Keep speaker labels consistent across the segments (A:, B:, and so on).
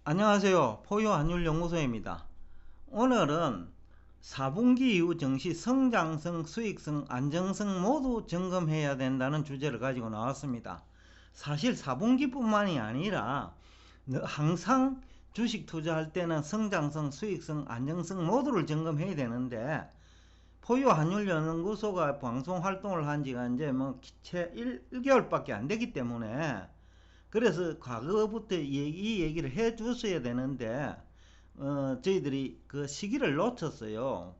A: 안녕하세요. 포유환율연구소입니다. 오늘은 4분기 이후 증시 성장성, 수익성, 안정성 모두 점검해야 된다는 주제를 가지고 나왔습니다. 사실 4분기뿐만이 아니라 항상 주식 투자할 때는 성장성, 수익성, 안정성 모두를 점검해야 되는데, 포유환율연구소가 방송 활동을 한 지가 이제 채 1개월밖에 안 되기 때문에, 그래서 과거부터 이 얘기를 해 줬어야 되는데, 저희들이 그 시기를 놓쳤어요.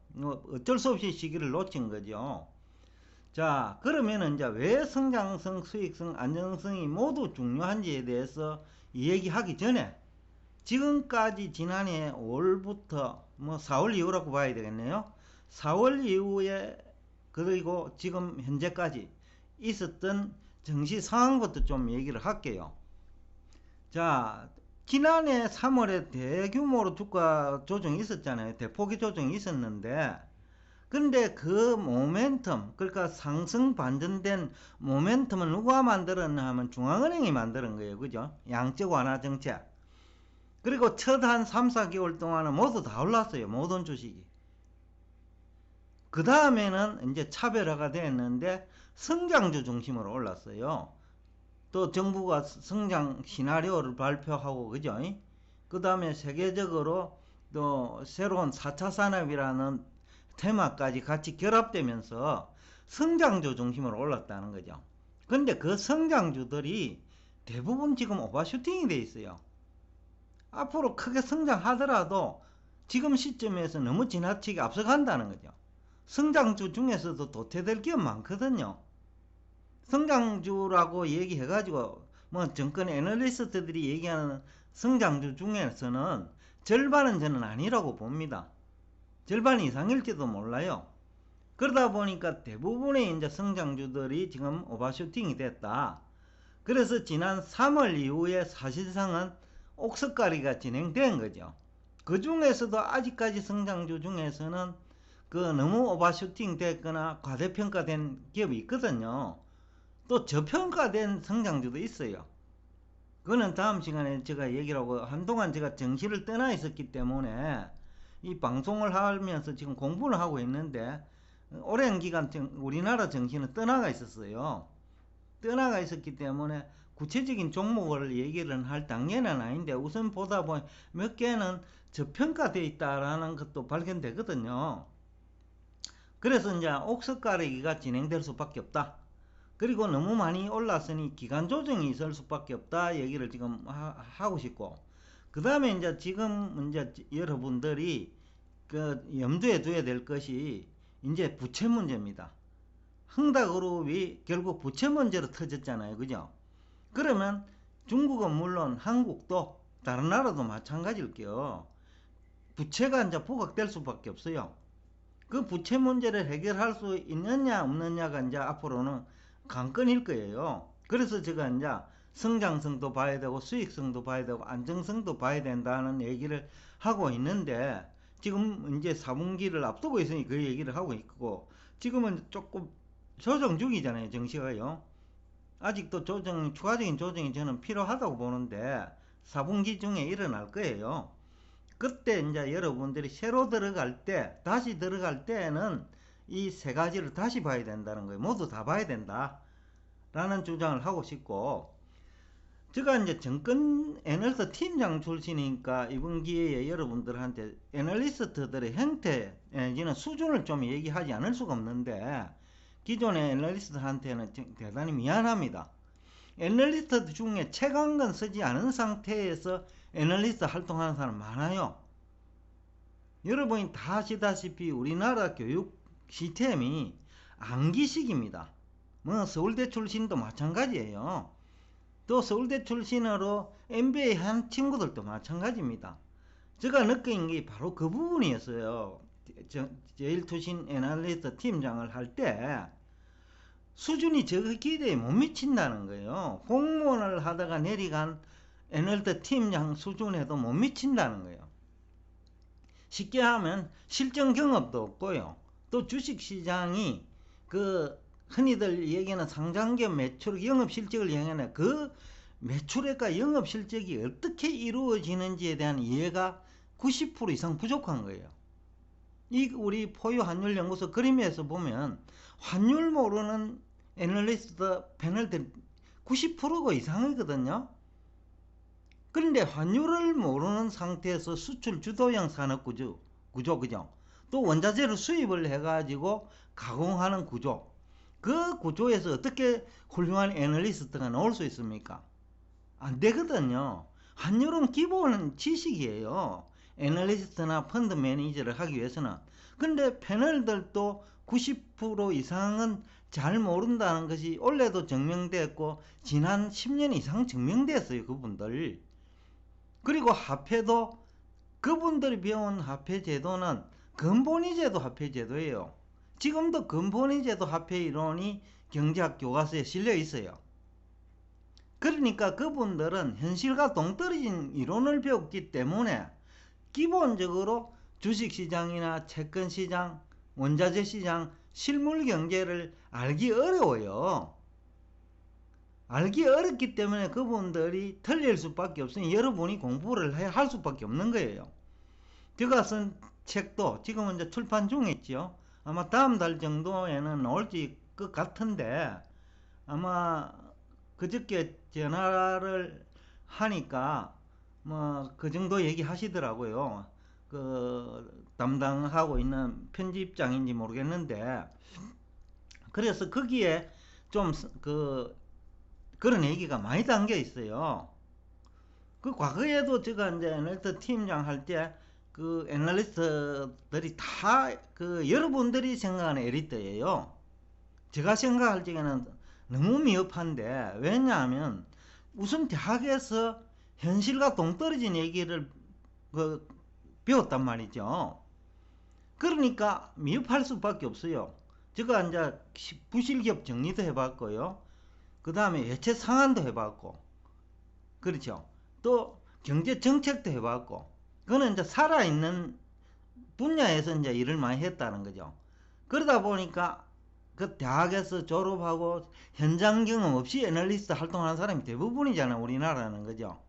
A: 어쩔 수 없이 시기를 놓친 거죠. 자, 그러면은 이제 왜 성장성, 수익성, 안정성이 모두 중요한지에 대해서 얘기하기 전에, 지금까지 지난해 5월부터 4월 이후라고 봐야 되겠네요. 4월 이후에 그리고 지금 현재까지 있었던 증시 상황부터 좀 얘기를 할게요. 자, 지난해 3월에 대규모로 주가 조정이 있었잖아요. 대폭의 조정이 있었는데, 근데 그 모멘텀, 그러니까 상승 반전된 모멘텀을 누가 만들었나 하면 중앙은행이 만드는 거예요. 그죠? 양적 완화 정책. 그리고 첫 한 3, 4개월 동안은 모두 다 올랐어요. 모든 주식이. 그 다음에는 이제 차별화가 됐는데 성장주 중심으로 올랐어요. 또 정부가 성장 시나리오를 발표하고, 그죠? 그 다음에 세계적으로 또 새로운 4차 산업이라는 테마까지 같이 결합되면서 성장주 중심으로 올랐다는 거죠. 근데 그 성장주들이 대부분 지금 오버슈팅이 돼 있어요. 앞으로 크게 성장하더라도 지금 시점에서 너무 지나치게 앞서간다는 거죠. 성장주 중에서도 도태될 기업 많거든요. 성장주라고 얘기해가지고 정권 애널리스트들이 얘기하는 성장주 중에서는 절반은 저는 아니라고 봅니다. 절반 이상일지도 몰라요. 그러다 보니까 대부분의 이제 성장주들이 지금 오버슈팅이 됐다. 그래서 지난 3월 이후에 사실상은 옥석가리가 진행된 거죠. 그 중에서도 아직까지 성장주 중에서는 그 너무 오버슈팅 됐거나 과대평가된 기업이 있거든요. 또 저평가된 성장주도 있어요. 그거는 다음 시간에 제가 얘기를 하고, 한동안 제가 정시를 떠나 있었기 때문에 이 방송을 하면서 지금 공부를 하고 있는데, 오랜 기간 우리나라 정시는 떠나가 있었어요. 떠나가 있었기 때문에 구체적인 종목을 얘기를 할 단계는 아닌데, 우선 보다 보니 몇 개는 저평가되어 있다라는 것도 발견되거든요. 그래서 이제 옥석 가리기가 진행될 수밖에 없다. 그리고 너무 많이 올랐으니 기간 조정이 있을 수밖에 없다 얘기를 지금 하고 싶고, 그 다음에 이제 지금 이제 여러분들이 그 염두에 둬야 될 것이 이제 부채 문제입니다. 흥다그룹이 결국 부채 문제로 터졌잖아요. 그죠? 그러면 중국은 물론 한국도 다른 나라도 마찬가지일게요. 부채가 이제 부각될 수밖에 없어요. 그 부채 문제를 해결할 수 있느냐 없느냐가 이제 앞으로는 관건일 거예요. 그래서 제가 이제 성장성도 봐야 되고 수익성도 봐야 되고 안정성도 봐야 된다는 얘기를 하고 있는데, 지금 이제 4분기를 앞두고 있으니 그 얘기를 하고 있고, 지금은 조금 조정 중이잖아요. 정시가요. 아직도 추가적인 조정이 저는 필요하다고 보는데 4분기 중에 일어날 거예요. 그때 이제 여러분들이 새로 들어갈 때, 다시 들어갈 때는 이 세 가지를 다시 봐야 된다는 거예요. 모두 다 봐야 된다 라는 주장을 하고 싶고, 제가 이제 정권 애널리스트 팀장 출신이니까 이번 기회에 여러분들한테 애널리스트들의 형태 내지는 수준을 좀 얘기하지 않을 수가 없는데, 기존의 애널리스트한테는 대단히 미안합니다. 애널리스트 중에 책 한 권 쓰지 않은 상태에서 애널리스트 활동하는 사람 많아요. 여러분이 다 아시다시피 우리나라 교육 시스템이 암기식입니다. 서울대 출신도 마찬가지예요. 또 서울대 출신으로 MBA 한 친구들도 마찬가지입니다. 제가 느낀 게 바로 그 부분이었어요. 제일투신 애널리스트 팀장을 할 때 수준이 저 기대에 못 미친다는 거예요. 공무원을 하다가 내려간 애널리스트 팀장 수준에도 못 미친다는 거예요. 쉽게 하면 실전 경험도 없고요. 또 주식시장이 그 흔히들 얘기하는 상장기업 매출 영업실적을 얘기하는 그 매출액과 영업실적이 어떻게 이루어지는지에 대한 이해가 90% 이상 부족한 거예요. 이 우리 포유 환율 연구소 그림에서 보면 환율 모르는 애널리스트 패널들 90%가 이상이거든요. 그런데 환율을 모르는 상태에서 수출 주도형 산업 구조 그죠? 또 원자재를 수입을 해가지고 가공하는 구조, 그 구조에서 어떻게 훌륭한 애널리스트가 나올 수 있습니까? 안 되거든요. 환율은 기본 지식이에요. 애널리스트나 펀드 매니저를 하기 위해서는. 근데 패널들도 90% 이상은 잘 모른다는 것이 원래도 증명됐고 지난 10년 이상 증명됐어요. 그분들. 그리고 화폐도 그분들이 배운 화폐 제도는 근본위 제도 화폐 제도예요. 지금도 근본위 제도 화폐 이론이 경제학 교과서에 실려 있어요. 그러니까 그분들은 현실과 동떨어진 이론을 배웠기 때문에 기본적으로 주식시장이나 채권시장, 원자재시장, 실물경제를 알기 어려워요. 알기 어렵기 때문에 그분들이 틀릴 수밖에 없으니 여러분이 공부를 할 수밖에 없는 거예요. 제가 쓴 책도 지금은 이제 출판 중에 있죠. 아마 다음 달 정도에는 나올 것 같은데 아마 그저께 전화를 하니까 뭐 그 정도 얘기 하시더라고요. 그 담당하고 있는 편집장인지 모르겠는데 그래서 거기에 좀 그런 얘기가 많이 담겨 있어요. 그 과거에도 제가 이제 애널리스트 팀장 할 때 그 애널리스트들이 다 그 여러분들이 생각하는 엘리트예요. 제가 생각할 적에는 너무 미흡한데 왜냐하면 우선 대학에서 현실과 동떨어진 얘기를 그 배웠단 말이죠. 그러니까 미흡할 수밖에 없어요. 제가 이제 부실기업 정리도 해봤고요. 그 다음에 예체 상한도 해봤고, 그렇죠. 또 경제 정책도 해봤고, 그거는 이제 살아있는 분야에서 이제 일을 많이 했다는 거죠. 그러다 보니까 그 대학에서 졸업하고 현장 경험 없이 애널리스트 활동하는 사람이 대부분이잖아요. 우리나라는 거죠.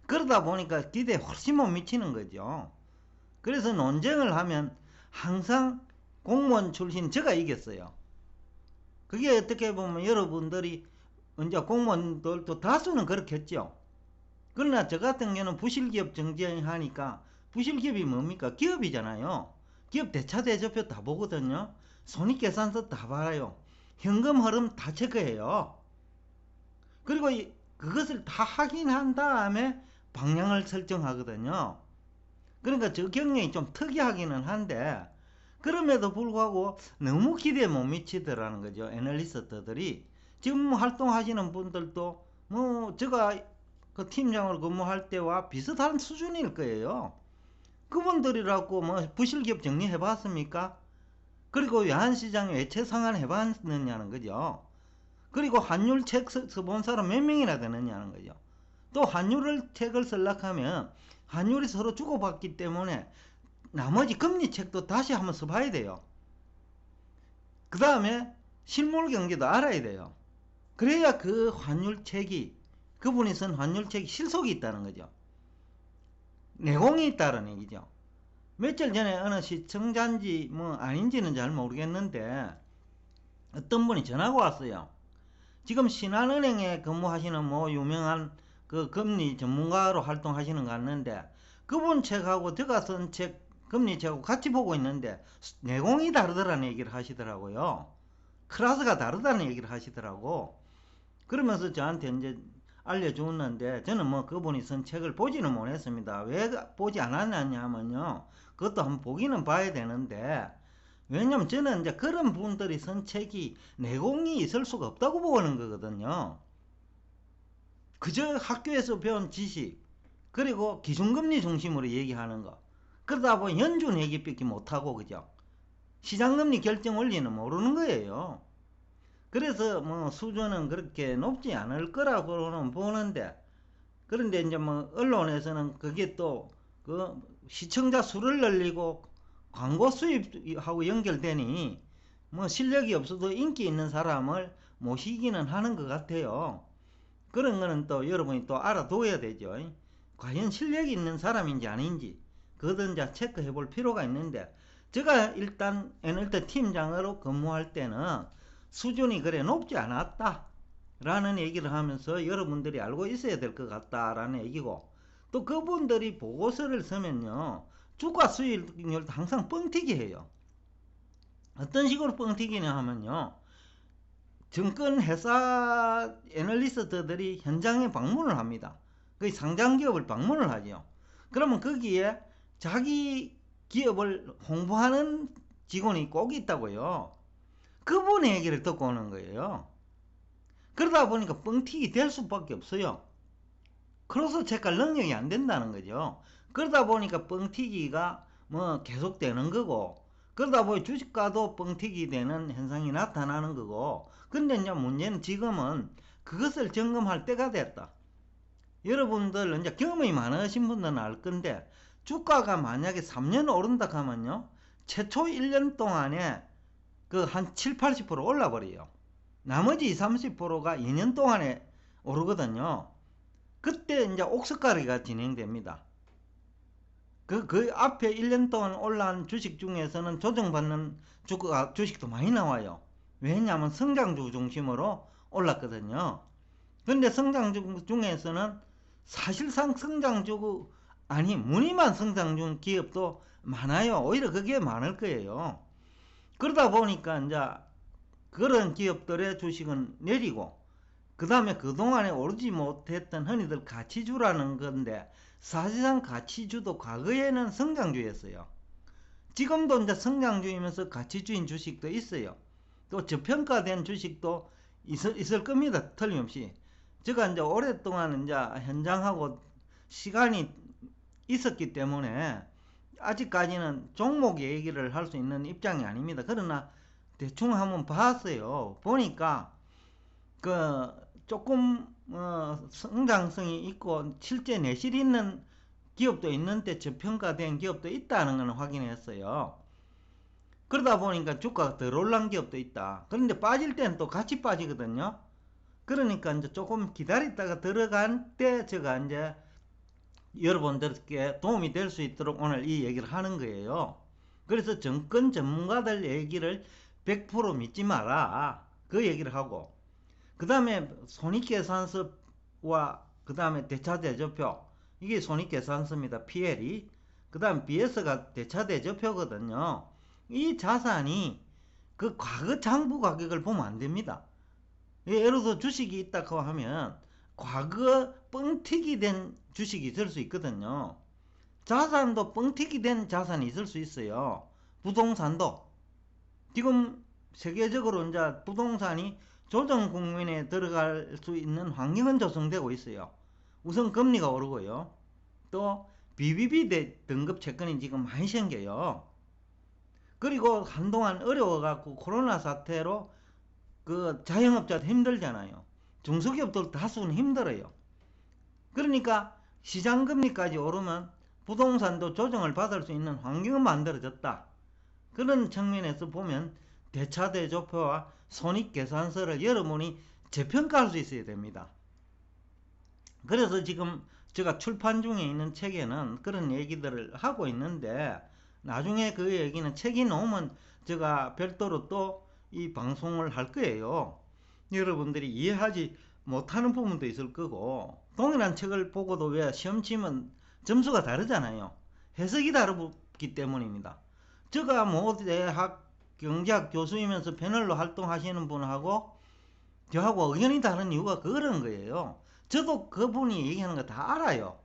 A: 그러다 보니까 기대에 훨씬 못 미치는 거죠. 그래서 논쟁을 하면 항상 공무원 출신 제가 이겼어요. 그게 어떻게 보면 여러분들이 이제 공무원들도 다수는 그렇겠죠. 그러나 저 같은 경우는 부실기업 정지하니까 부실기업이 뭡니까? 기업이잖아요. 기업 대차 대조표 다 보거든요. 손익계산서 다 봐요. 현금 흐름 다 체크해요. 그리고 그것을 다 확인한 다음에 방향을 설정하거든요. 그러니까 저 경력이 좀 특이하기는 한데 그럼에도 불구하고 너무 기대에 못 미치더라는 거죠. 애널리스트들이. 지금 활동하시는 분들도 뭐 제가 그 팀장으로 근무할 때와 비슷한 수준일 거예요. 그분들이라고 뭐 부실기업 정리해 봤습니까? 그리고 외환시장에 외채 상환해 봤느냐는 거죠. 그리고 환율 책 써본 사람 몇 명이나 되느냐는 거죠. 또 환율을 책을 쓰려면 환율이 서로 주고받기 때문에 나머지 금리 책도 다시 한번 써봐야 돼요. 그 다음에 실물 경제도 알아야 돼요. 그래야 그 환율 책이 그분이 쓴 환율 책이 실속이 있다는 거죠. 내공이 있다는 얘기죠. 며칠 전에 어느 시청자인지 뭐 아닌지는 잘 모르겠는데 어떤 분이 전화가 왔어요. 지금 신한은행에 근무하시는 뭐 유명한 그 금리 전문가로 활동하시는 것 같는데 그분 책하고 제가 쓴 책 금리 책하고 같이 보고 있는데 내공이 다르더라는 얘기를 하시더라고요. 클래스가 다르다는 얘기를 하시더라고. 그러면서 저한테 이제 알려주었는데 저는 뭐 그분이 쓴 책을 보지는 못했습니다. 왜 보지 않았냐면요. 그것도 한번 보기는 봐야 되는데 왜냐면 저는 이제 그런 분들이 쓴 책이 내공이 있을 수가 없다고 보는 거거든요. 그저 학교에서 배운 지식 그리고 기준금리 중심으로 얘기하는 거 그러다 보니 연준 얘기밖에 못하고 그죠. 시장금리 결정 원리는 모르는 거예요. 그래서 뭐 수준은 그렇게 높지 않을 거라고는 보는데 그런데 이제 뭐 언론에서는 그게 또 그 시청자 수를 늘리고 광고 수입하고 연결되니 뭐 실력이 없어도 인기 있는 사람을 모시기는 하는 것 같아요. 그런 거는 또 여러분이 또 알아둬야 되죠. 과연 실력이 있는 사람인지 아닌지 그것은 이제 체크해 볼 필요가 있는데, 제가 일단 NLT 팀장으로 근무할 때는 수준이 그래 높지 않았다 라는 얘기를 하면서 여러분들이 알고 있어야 될 것 같다 라는 얘기고, 또 그분들이 보고서를 쓰면요 주가 수익률도 항상 뻥튀기 해요. 어떤 식으로 뻥튀기냐 하면요, 증권회사 애널리스트들이 현장에 방문을 합니다. 거의 상장기업을 방문을 하죠. 그러면 거기에 자기 기업을 홍보하는 직원이 꼭 있다고요. 그분의 얘기를 듣고 오는 거예요. 그러다 보니까 뻥튀기 될 수밖에 없어요. 크로스 체크할 능력이 안 된다는 거죠. 그러다 보니까 뻥튀기가 뭐 계속되는 거고, 그러다 보니 주식가도 뻥튀기 되는 현상이 나타나는 거고. 근데 이제 문제는 지금은 그것을 점검할 때가 됐다. 여러분들 이제 경험이 많으신 분들은 알 건데, 주가가 만약에 3년 오른다 하면요 최초 1년 동안에 그 한 7, 80% 올라버려요. 나머지 20, 30%가 2년 동안에 오르거든요. 그때 이제 옥석가리가 진행됩니다. 그 앞에 1년 동안 올라온 주식 중에서는 조정받는 주식도 많이 나와요. 왜냐하면 성장주 중심으로 올랐거든요. 근데 성장주 중에서는 사실상 성장주 아니 무늬만 성장중 기업도 많아요. 오히려 그게 많을 거예요. 그러다 보니까 이제 그런 기업들의 주식은 내리고, 그 다음에 그동안에 오르지 못했던 흔히들 가치주라는 건데, 사실상 가치주도 과거에는 성장주였어요. 지금도 이제 성장주이면서 가치주인 주식도 있어요. 또 저평가된 주식도 있을 겁니다. 틀림없이. 제가 이제 오랫동안 이제 현장하고 시간이 있었기 때문에 아직까지는 종목 얘기를 할 수 있는 입장이 아닙니다. 그러나 대충 한번 봤어요. 보니까 그 조금 성장성이 있고 실제 내실 있는 기업도 있는데 저평가된 기업도 있다는 걸 확인했어요. 그러다 보니까 주가가 덜 올란 기업도 있다. 그런데 빠질 때는 또 같이 빠지거든요. 그러니까 이제 조금 기다렸다가 들어간 때 제가 이제 여러분들께 도움이 될 수 있도록 오늘 이 얘기를 하는 거예요. 그래서 정권 전문가들 얘기를 100% 믿지 마라, 그 얘기를 하고, 그 다음에 손익계산서와 그 다음에 대차대조표, 이게 손익계산서입니다. PL이. 그 다음 BS가 대차대조표거든요. 이 자산이 그 과거 장부 가격을 보면 안 됩니다. 예를 들어 주식이 있다고 하면 과거 뻥튀기 된 주식이 있을 수 있거든요. 자산도 뻥튀기 된 자산이 있을 수 있어요. 부동산도. 지금 세계적으로 이제 부동산이 조정 국면에 들어갈 수 있는 환경은 조성되고 있어요. 우선 금리가 오르고요. 또 BBB 등급 채권이 지금 많이 생겨요. 그리고 한동안 어려워갖고 코로나 사태로 그 자영업자도 힘들잖아요. 중소기업들 다수는 힘들어요. 그러니까 시장금리까지 오르면 부동산도 조정을 받을 수 있는 환경은 만들어졌다. 그런 측면에서 보면 대차대조표와 손익계산서를 여러분이 재평가할 수 있어야 됩니다. 그래서 지금 제가 출판 중에 있는 책에는 그런 얘기들을 하고 있는데, 나중에 그 얘기는 책이 나오면 제가 별도로 또 이 방송을 할 거예요. 여러분들이 이해하지 못하는 부분도 있을 거고, 동일한 책을 보고도 왜 시험 치면 점수가 다르잖아요. 해석이 다르기 때문입니다. 제가 모 대학 경제학 교수이면서 패널로 활동하시는 분하고 저하고 의견이 다른 이유가 그런 거예요. 저도 그분이 얘기하는 거 다 알아요.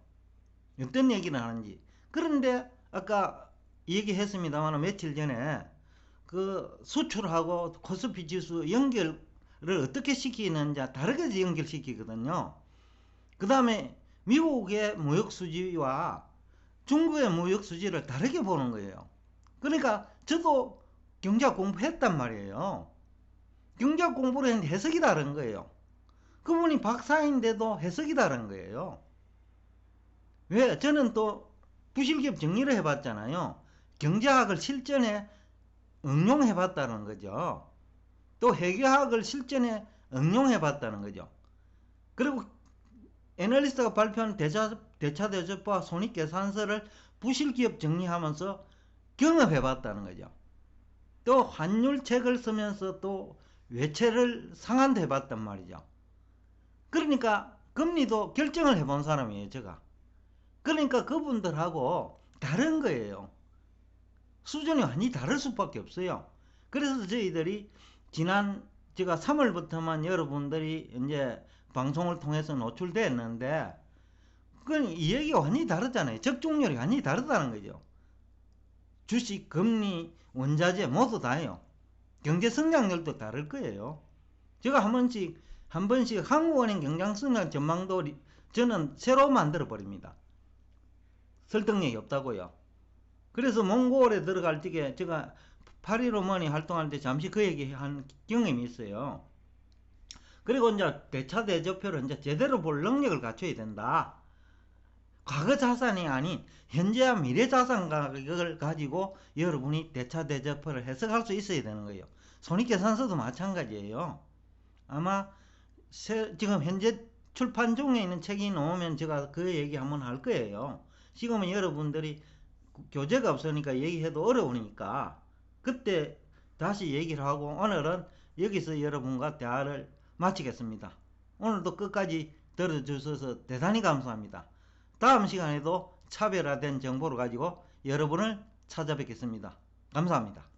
A: 어떤 얘기를 하는지. 그런데 아까 얘기했습니다만 며칠 전에 그 수출하고 코스피 지수 연결을 어떻게 시키는지 다르게 연결시키거든요. 그 다음에 미국의 무역수지와 중국의 무역수지를 다르게 보는 거예요. 그러니까 저도 경제학 공부했단 말이에요. 경제학 공부를 했는데 해석이 다른 거예요. 그분이 박사인데도 해석이 다른 거예요. 왜? 저는 또 부실기업 정리를 해봤잖아요. 경제학을 실전에 응용해봤다는 거죠. 또 회계학을 실전에 응용해봤다는 거죠. 그리고 애널리스트가 발표한 대차대조법 손익계산서를 부실기업 정리하면서 경험해봤다는 거죠. 또 환율책을 쓰면서 또 외채를 상환도 해봤단 말이죠. 그러니까 금리도 결정을 해본 사람이에요, 제가. 그러니까 그분들하고 다른 거예요. 수준이 완전히 다를 수밖에 없어요. 그래서 저희들이 지난 제가 3월부터만 여러분들이 이제 방송을 통해서 노출됐는데 이 얘기가 완전히 다르잖아요. 적중률이 완전히 다르다는 거죠. 주식, 금리, 원자재 모두 다요. 경제 성장률도 다를 거예요. 제가 한 번씩 한국은행 경장 성장 전망도 저는 새로 만들어 버립니다. 설득력이 없다고요. 그래서 몽골에 들어갈 적에 제가 8.15 머니 활동할 때 잠시 그 얘기 한 경험이 있어요. 그리고 이제 대차대조표를 이제 제대로 볼 능력을 갖춰야 된다. 과거 자산이 아닌 현재와 미래 자산 가격을 가지고 여러분이 대차대조표를 해석할 수 있어야 되는 거예요. 손익계산서도 마찬가지예요. 아마 지금 현재 출판 중에 있는 책이 나오면 제가 그 얘기 한번 할 거예요. 지금은 여러분들이 교재가 없으니까 얘기해도 어려우니까 그때 다시 얘기를 하고 오늘은 여기서 여러분과 대화를 마치겠습니다. 오늘도 끝까지 들어주셔서 대단히 감사합니다. 다음 시간에도 차별화된 정보를 가지고 여러분을 찾아뵙겠습니다. 감사합니다.